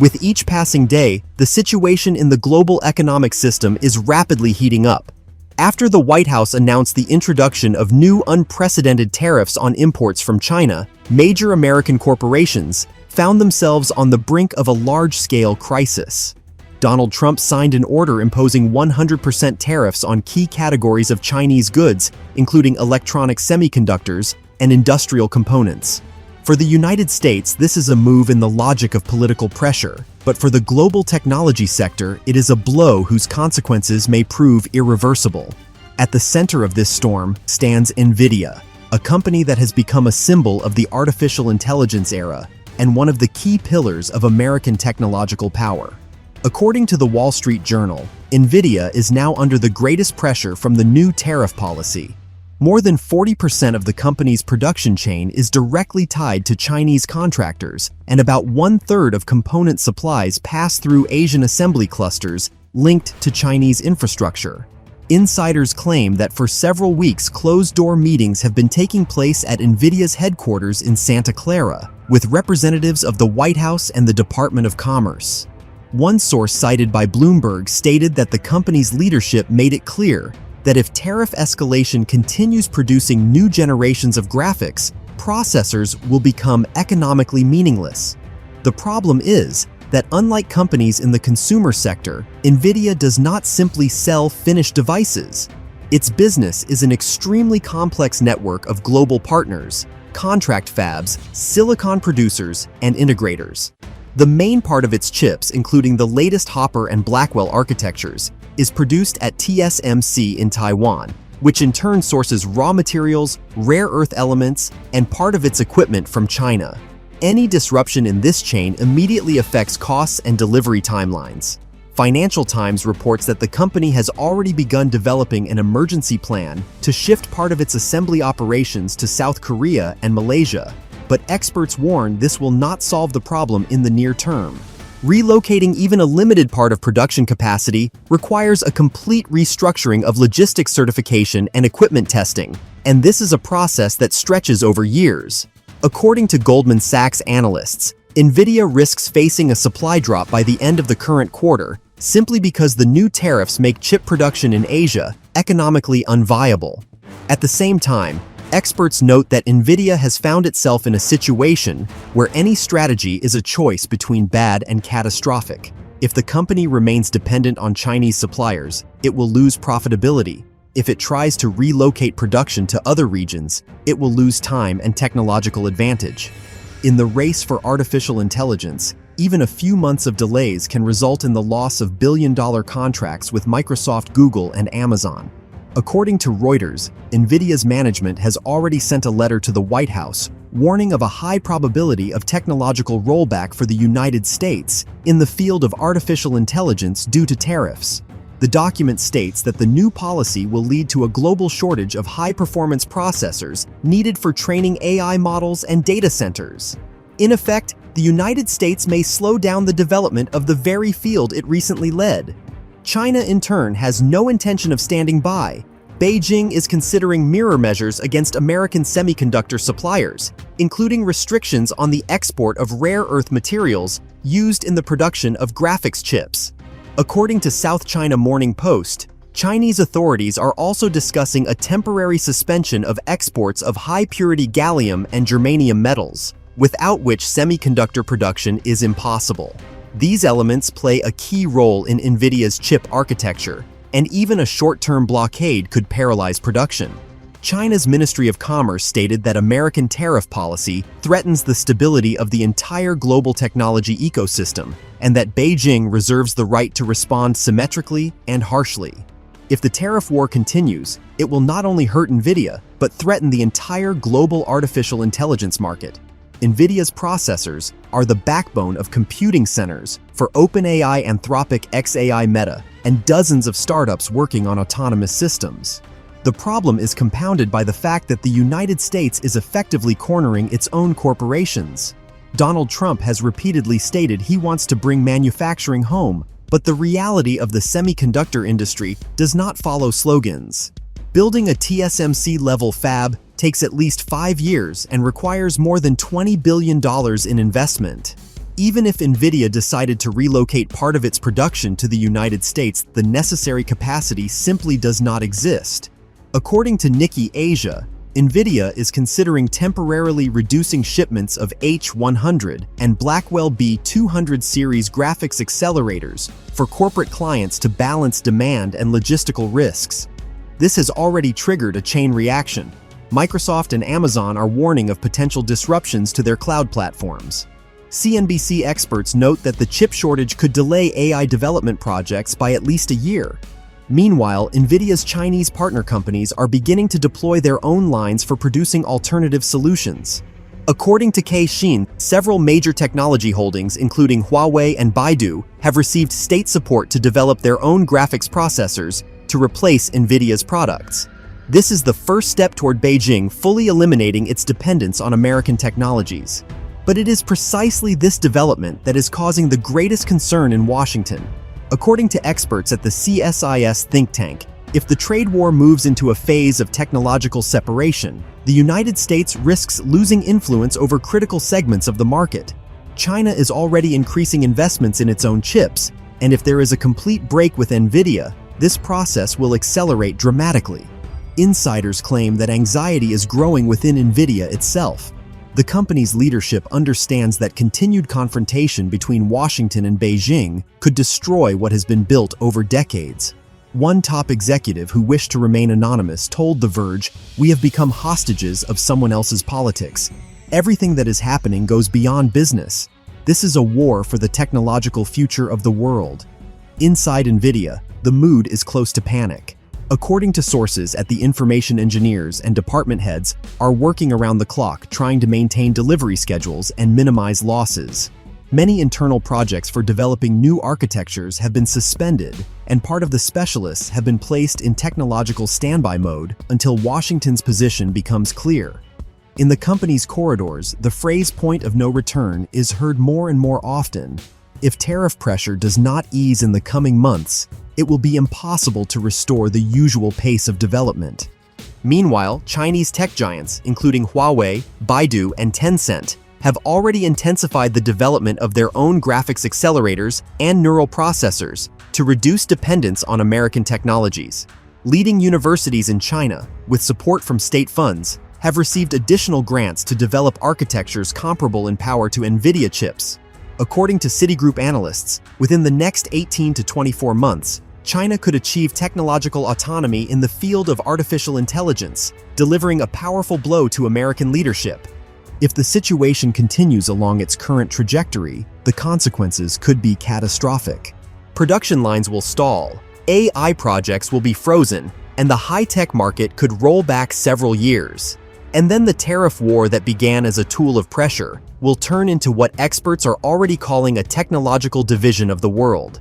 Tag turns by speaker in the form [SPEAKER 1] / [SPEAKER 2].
[SPEAKER 1] With each passing day, the situation in the global economic system is rapidly heating up. After the White House announced the introduction of new unprecedented tariffs on imports from China, major American corporations found themselves on the brink of a large-scale crisis. Donald Trump signed an order imposing 100% tariffs on key categories of Chinese goods, including electronic semiconductors and industrial components. For the United States, this is a move in the logic of political pressure, but for the global technology sector, it is a blow whose consequences may prove irreversible. At the center of this storm stands Nvidia, a company that has become a symbol of the artificial intelligence era and one of the key pillars of American technological power. According to the Wall Street Journal, Nvidia is now under the greatest pressure from the new tariff policy. More than 40% of the company's production chain is directly tied to Chinese contractors, and about one-third of component supplies pass through Asian assembly clusters linked to Chinese infrastructure. Insiders claim that for several weeks closed-door meetings have been taking place at Nvidia's headquarters in Santa Clara, with representatives of the White House and the Department of Commerce. One source cited by Bloomberg stated that the company's leadership made it clear that if tariff escalation continues producing new generations of graphics, processors will become economically meaningless. The problem is that unlike companies in the consumer sector, Nvidia does not simply sell finished devices. Its business is an extremely complex network of global partners, contract fabs, silicon producers, and integrators. The main part of its chips, including the latest Hopper and Blackwell architectures, is produced at TSMC in Taiwan, which in turn sources raw materials, rare earth elements, and part of its equipment from China. Any disruption in this chain immediately affects costs and delivery timelines. Financial Times reports that the company has already begun developing an emergency plan to shift part of its assembly operations to South Korea and Malaysia, but experts warn this will not solve the problem in the near term. Relocating even a limited part of production capacity requires a complete restructuring of logistics certification and equipment testing, and this is a process that stretches over years. According to Goldman Sachs analysts, Nvidia risks facing a supply drop by the end of the current quarter simply because the new tariffs make chip production in Asia economically unviable. At the same time, experts note that Nvidia has found itself in a situation where any strategy is a choice between bad and catastrophic. If the company remains dependent on Chinese suppliers, it will lose profitability. If it tries to relocate production to other regions, it will lose time and technological advantage. In the race for artificial intelligence, even a few months of delays can result in the loss of billion-dollar contracts with Microsoft, Google, and Amazon. According to Reuters, Nvidia's management has already sent a letter to the White House warning of a high probability of technological rollback for the United States in the field of artificial intelligence due to tariffs. The document states that the new policy will lead to a global shortage of high-performance processors needed for training AI models and data centers. In effect, the United States may slow down the development of the very field it recently led. China, in turn, has no intention of standing by. Beijing is considering mirror measures against American semiconductor suppliers, including restrictions on the export of rare earth materials used in the production of graphics chips. According to South China Morning Post, Chinese authorities are also discussing a temporary suspension of exports of high-purity gallium and germanium metals, without which semiconductor production is impossible. These elements play a key role in Nvidia's chip architecture, and even a short-term blockade could paralyze production. China's Ministry of Commerce stated that American tariff policy threatens the stability of the entire global technology ecosystem, and that Beijing reserves the right to respond symmetrically and harshly. If the tariff war continues, it will not only hurt Nvidia, but threaten the entire global artificial intelligence market. Nvidia's processors are the backbone of computing centers for OpenAI, Anthropic, xAI, Meta, and dozens of startups working on autonomous systems. The problem is compounded by the fact that the United States is effectively cornering its own corporations. Donald Trump has repeatedly stated he wants to bring manufacturing home, but the reality of the semiconductor industry does not follow slogans. Building a TSMC-level fab takes at least 5 years and requires more than $20 billion in investment. Even if Nvidia decided to relocate part of its production to the United States, the necessary capacity simply does not exist. According to Nikkei Asia, Nvidia is considering temporarily reducing shipments of H100 and Blackwell B200 series graphics accelerators for corporate clients to balance demand and logistical risks. This has already triggered a chain reaction. Microsoft and Amazon are warning of potential disruptions to their cloud platforms. CNBC experts note that the chip shortage could delay AI development projects by at least a year. Meanwhile, Nvidia's Chinese partner companies are beginning to deploy their own lines for producing alternative solutions. According to Caixin, several major technology holdings, including Huawei and Baidu, have received state support to develop their own graphics processors to replace Nvidia's products. This is the first step toward Beijing fully eliminating its dependence on American technologies. But it is precisely this development that is causing the greatest concern in Washington. According to experts at the CSIS think tank, if the trade war moves into a phase of technological separation, the United States risks losing influence over critical segments of the market. China is already increasing investments in its own chips, and if there is a complete break with Nvidia, this process will accelerate dramatically. Insiders claim that anxiety is growing within Nvidia itself. The company's leadership understands that continued confrontation between Washington and Beijing could destroy what has been built over decades. One top executive who wished to remain anonymous told The Verge, "We have become hostages of someone else's politics. Everything that is happening goes beyond business. This is a war for the technological future of the world." Inside Nvidia, the mood is close to panic. According to sources at the information engineers and department heads are working around the clock trying to maintain delivery schedules and minimize losses. Many internal projects for developing new architectures have been suspended, and part of the specialists have been placed in technological standby mode until Washington's position becomes clear. In the company's corridors, the phrase "point of no return" is heard more and more often. If tariff pressure does not ease in the coming months, it will be impossible to restore the usual pace of development. Meanwhile, Chinese tech giants, including Huawei, Baidu, and Tencent, have already intensified the development of their own graphics accelerators and neural processors to reduce dependence on American technologies. Leading universities in China, with support from state funds, have received additional grants to develop architectures comparable in power to Nvidia chips. According to Citigroup analysts, within the next 18 to 24 months, China could achieve technological autonomy in the field of artificial intelligence, delivering a powerful blow to American leadership. If the situation continues along its current trajectory, the consequences could be catastrophic. Production lines will stall, AI projects will be frozen, and the high-tech market could roll back several years. And then the tariff war that began as a tool of pressure will turn into what experts are already calling a technological division of the world.